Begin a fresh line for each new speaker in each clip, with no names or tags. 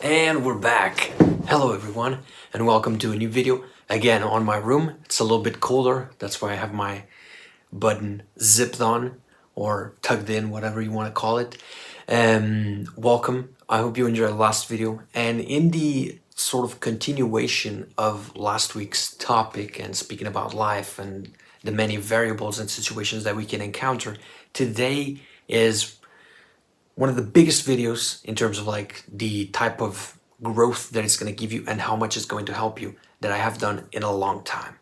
And we're back. Hello everyone and welcome to a new video. Again on my room. It's a little bit colder. That's why I have my button zipped on or tugged in, whatever you want to call it. Welcome. I hope you enjoyed the last video. And in the sort of continuation of last week's topic and speaking about life and the many variables and situations that we can encounter, today is one of the biggest videos in terms of like the type of growth that it's going to give you and how much it's going to help you that I have done in a long time.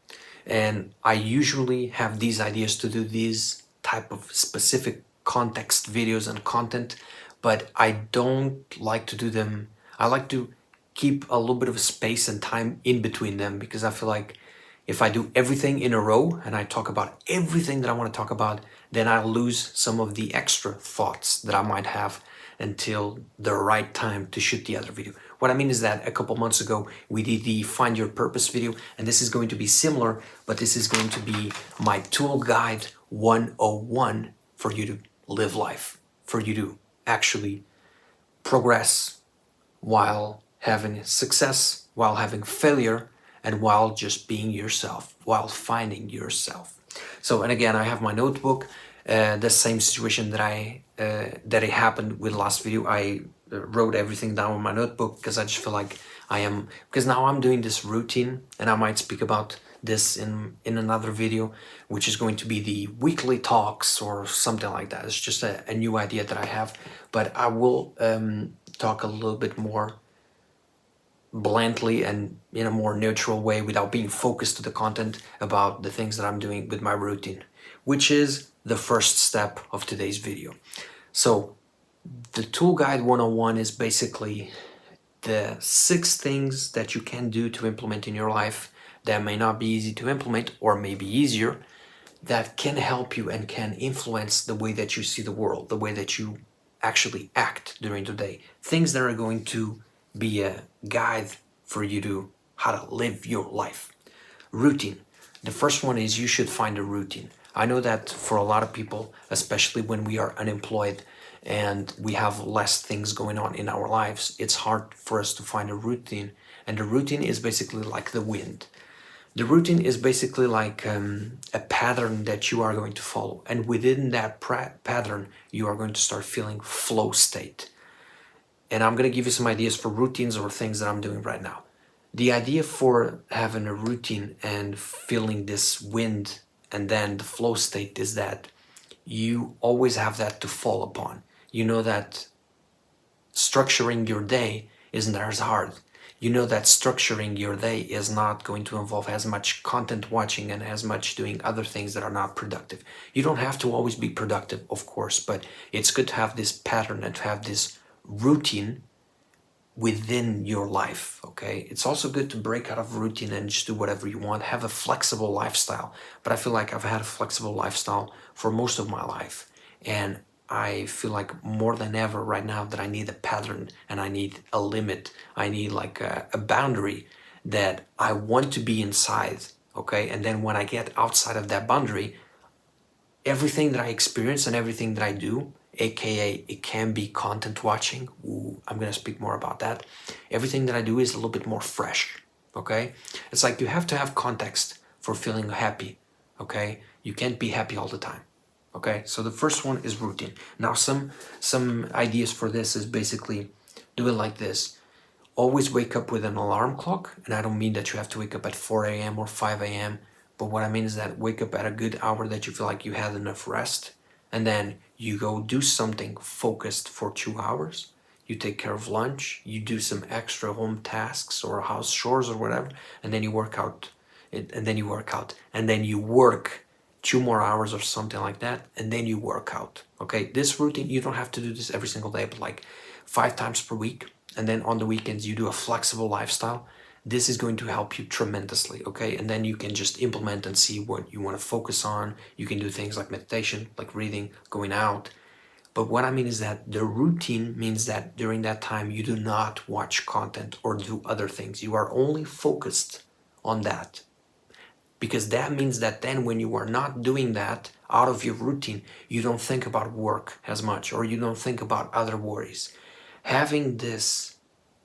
And I usually have these ideas to do these type of specific context videos and content, but I don't like to do them. I like to keep a little bit of space and time in between them because I feel like if I do everything in a row and I talk about everything that I want to talk about, then I lose some of the extra thoughts that I might have until the right time to shoot the other video. What I mean is that a couple months ago, we did the Find Your Purpose video, and this is going to be similar, but this is going to be my tool guide 101 for you to live life, for you to actually progress while having success, while having failure, and while just being yourself, while finding yourself. So, and again, I have my notebook. The same situation that it happened with last video. I wrote everything down in my notebook because I just feel like because now I'm doing this routine, and I might speak about this in another video, which is going to be the weekly talks or something like that. It's just a new idea that I have, but I will talk a little bit more bluntly and in a more neutral way without being focused to the content about the things that I'm doing with my routine, which is the first step of today's video. So the Tool Guide 101 is basically the 6 things that you can do to implement in your life that may not be easy to implement or may be easier, that can help you and can influence the way that you see the world, the way that you actually act during the day. Things that are going to be a guide for you to how to live your life. Routine. The first one is you should find a routine. I know that for a lot of people, especially when we are unemployed and we have less things going on in our lives, it's hard for us to find a routine. And the routine is basically like the wind. The routine is basically like a pattern that you are going to follow. And within that pattern, you are going to start feeling flow state. And I'm going to give you some ideas for routines or things that I'm doing right now. The idea for having a routine and feeling this wind and then the flow state is that you always have that to fall upon. You know that structuring your day isn't as hard. You know that structuring your day is not going to involve as much content watching and as much doing other things that are not productive. You don't have to always be productive, of course, but it's good to have this pattern and to have this routine within your life. Okay, it's also good to break out of routine and just do whatever you want, have a flexible lifestyle. But I feel like I've had a flexible lifestyle for most of my life, and I feel like more than ever right now that I need a pattern and I need a limit. I need like a boundary that I want to be inside. Okay, and then when I get outside of that boundary, everything that I experience and everything that I do, aka it can be content watching. Ooh, I'm gonna speak more about that. Everything that I do is a little bit more fresh. Okay, it's like you have to have context for feeling happy. Okay, you can't be happy all the time. Okay, so the first one is routine. Now some ideas for this is basically do it like this. Always wake up with an alarm clock, and I don't mean that you have to wake up at 4 a.m. or 5 a.m. But what I mean is that wake up at a good hour that you feel like you had enough rest, and then you go do something focused for 2 hours. You take care of lunch, you do some extra home tasks or house chores or whatever, and then you work out. And then you work out, and then you work 2 more hours or something like that, and then you work out. Okay, this routine, you don't have to do this every single day, but like 5 times per week, and then on the weekends you do a flexible lifestyle. This is going to help you tremendously. Okay, and then you can just implement and see what you want to focus on. You can do things like meditation, like reading, going out. But what I mean is that the routine means that during that time you do not watch content or do other things. You are only focused on that, because that means that then when you are not doing that out of your routine, you don't think about work as much, or you don't think about other worries. Having this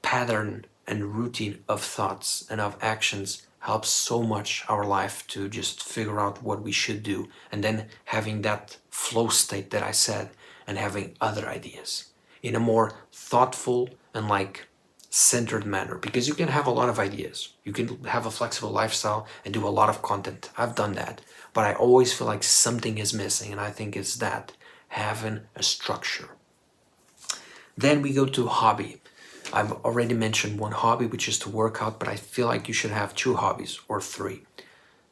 pattern and routine of thoughts and of actions helps so much our life to just figure out what we should do, and then having that flow state that I said, and having other ideas in a more thoughtful and like centered manner, because you can have a lot of ideas, you can have a flexible lifestyle and do a lot of content. I've done that, but I always feel like something is missing, and I think it's that having a structure. Then we go to hobby. I've already mentioned one hobby, which is to work out, but I feel like you should have two hobbies or three.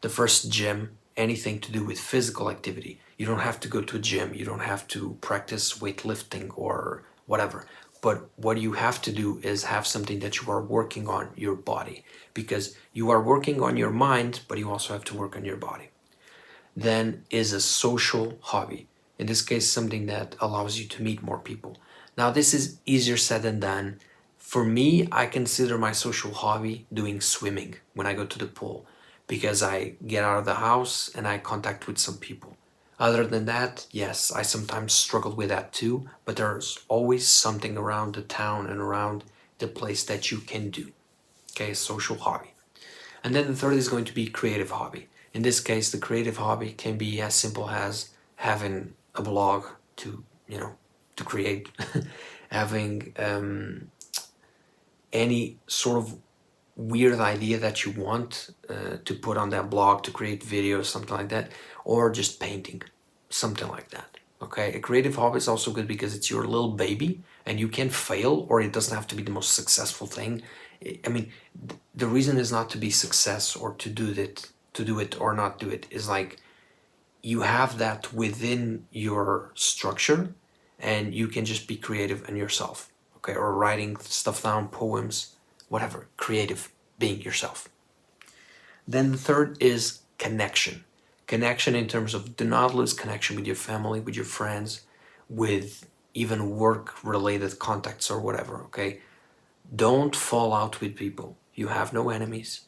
The first, gym, anything to do with physical activity. You don't have to go to a gym, you don't have to practice weightlifting or whatever. But what you have to do is have something that you are working on your body, because you are working on your mind, but you also have to work on your body. Then is a social hobby. In this case, something that allows you to meet more people. Now, this is easier said than done. For me, I consider my social hobby doing swimming when I go to the pool, because I get out of the house and I contact with some people. Other than that, yes, I sometimes struggle with that too, but there's always something around the town and around the place that you can do. Okay, social hobby. And then the third is going to be creative hobby. In this case, the creative hobby can be as simple as having a blog to, to create, having any sort of weird idea that you want to put on that blog, to create videos, something like that, or just painting, something like that. Okay, a creative hobby is also good because it's your little baby and you can fail, or it doesn't have to be the most successful thing. I mean, the reason is not to be success or to do it or not do it, is like you have that within your structure and you can just be creative and yourself. Okay, or writing stuff down, poems, whatever, creative, being yourself. Then the third is connection. Connection in terms of do not lose connection with your family, with your friends, with even work-related contacts or whatever, okay? Don't fall out with people. You have no enemies.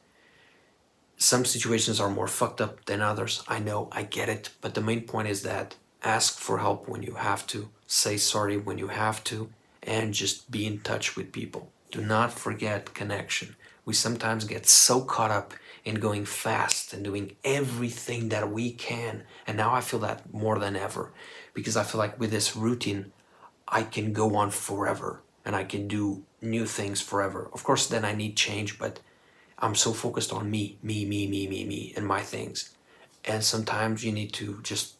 Some situations are more fucked up than others. I know, I get it, but the main point is that ask for help when you have to, say sorry when you have to, and just be in touch with people. Do not forget connection. We sometimes get so caught up in going fast and doing everything that we can. And now I feel that more than ever, because I feel like with this routine, I can go on forever and I can do new things forever. Of course, then I need change, but I'm so focused on me, and my things. And sometimes you need to just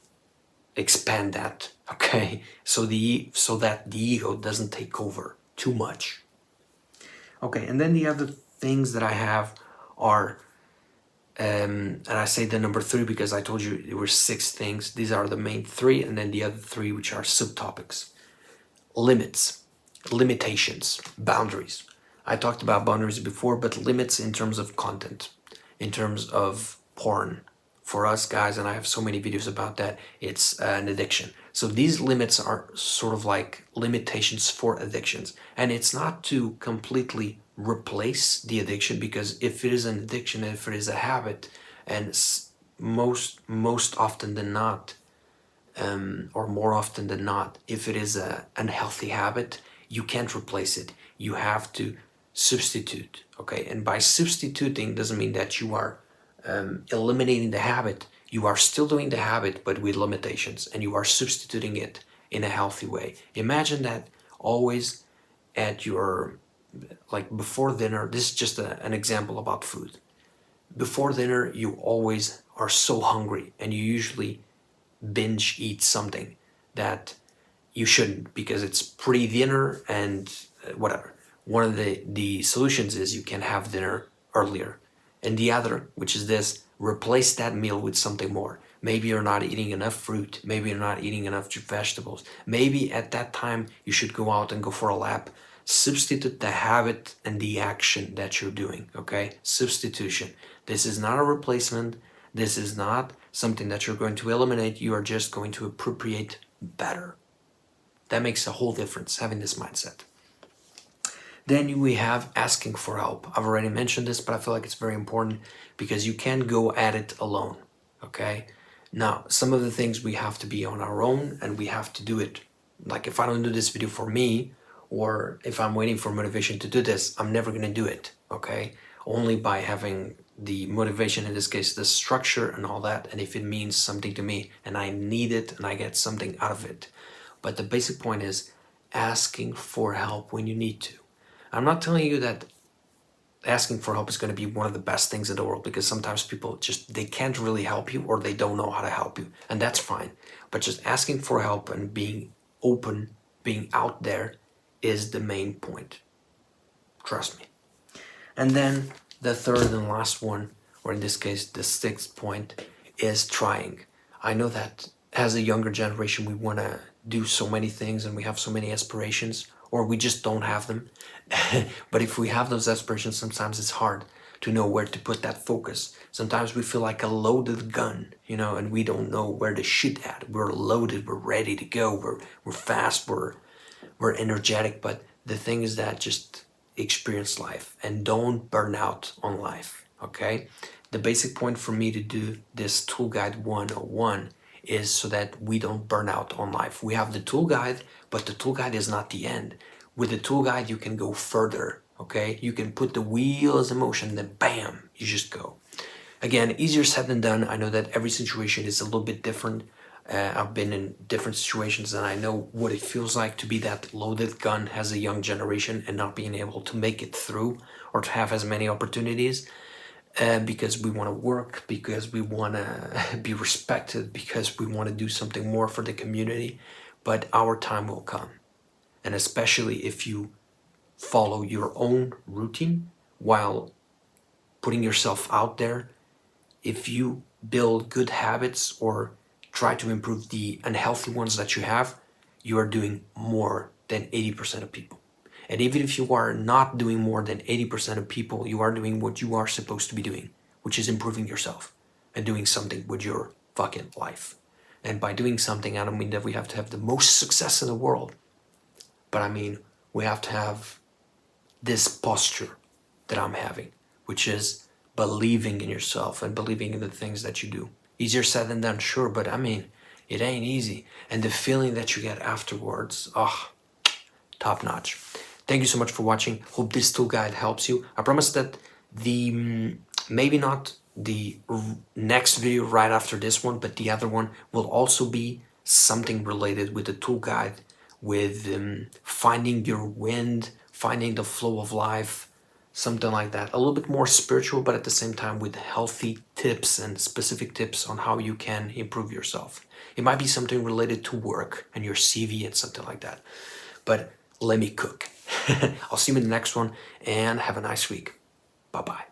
expand that, okay? So that the ego doesn't take over too much. Okay, and then the other things that I have are, and I say the number 3 because I told you there were 6 things. These are the main 3, and then the other 3, which are subtopics. Limits, limitations, boundaries. I talked about boundaries before, but limits in terms of content, in terms of porn. For us guys, and I have so many videos about that, it's an addiction. So these limits are sort of like limitations for addictions. And it's not to completely replace the addiction, because if it is an addiction, if it is a habit, and most often than not, or more often than not, if it is an unhealthy habit, you can't replace it. You have to substitute, okay? And by substituting doesn't mean that you are eliminating the habit. You are still doing the habit, but with limitations, and you are substituting it in a healthy way. Imagine that always at your, like before dinner, this is just an example about food. Before dinner, you always are so hungry, and you usually binge eat something that you shouldn't, because it's pre-dinner and whatever. One of the solutions is you can have dinner earlier. And the other, which is this, replace that meal with something more. Maybe you're not eating enough fruit. Maybe you're not eating enough vegetables. Maybe at that time you should go out and go for a lap. Substitute the habit and the action that you're doing, okay? Substitution. This is not a replacement. This is not something that you're going to eliminate. You are just going to appropriate better. That makes a whole difference, having this mindset. Then we have asking for help. I've already mentioned this, but I feel like it's very important, because you can't go at it alone, okay? Now, some of the things we have to be on our own, and we have to do it. Like if I don't do this video for me, or if I'm waiting for motivation to do this, I'm never gonna do it, okay? Only by having the motivation, in this case, the structure and all that, and if it means something to me and I need it and I get something out of it. But the basic point is asking for help when you need to. I'm not telling you that asking for help is going to be one of the best things in the world, because sometimes people just, they can't really help you, or they don't know how to help you, and that's fine. But just asking for help and being open, being out there, is the main point. Trust me. And then the third and last one, or in this case the sixth point, is trying. I know that as a younger generation we want to do so many things and we have so many aspirations, or we just don't have them. But if we have those aspirations, sometimes it's hard to know where to put that focus. Sometimes we feel like a loaded gun, you know, and we don't know where to shoot at. We're loaded, we're ready to go, we're fast, we're energetic, but the thing is that just experience life and don't burn out on life, okay? The basic point for me to do this Tool Guide 101 is so that we don't burn out on life. We have the tool guide, but the tool guide is not the end. With the tool guide, you can go further, okay? You can put the wheels in motion, then bam, you just go. Again, easier said than done. I know that every situation is a little bit different. I've been in different situations and I know what it feels like to be that loaded gun as a young generation and not being able to make it through or to have as many opportunities. Because we want to work, because we want to be respected, because we want to do something more for the community. But our time will come. And especially if you follow your own routine while putting yourself out there, if you build good habits or try to improve the unhealthy ones that you have, you are doing more than 80% of people. And even if you are not doing more than 80% of people, you are doing what you are supposed to be doing, which is improving yourself and doing something with your fucking life. And by doing something, I don't mean that we have to have the most success in the world, but I mean we have to have this posture that I'm having, which is believing in yourself and believing in the things that you do. Easier said than done, sure, but I mean, it ain't easy. And the feeling that you get afterwards, top notch. Thank you so much for watching. Hope this tool guide helps you. I promise that the maybe not the next video right after this one, but the other one will also be something related with the tool guide, with finding your wind, finding the flow of life, something like that. A little bit more spiritual, but at the same time with healthy tips and specific tips on how you can improve yourself. It might be something related to work and your CV and something like that. But let me cook. I'll see you in the next one and have a nice week. Bye-bye.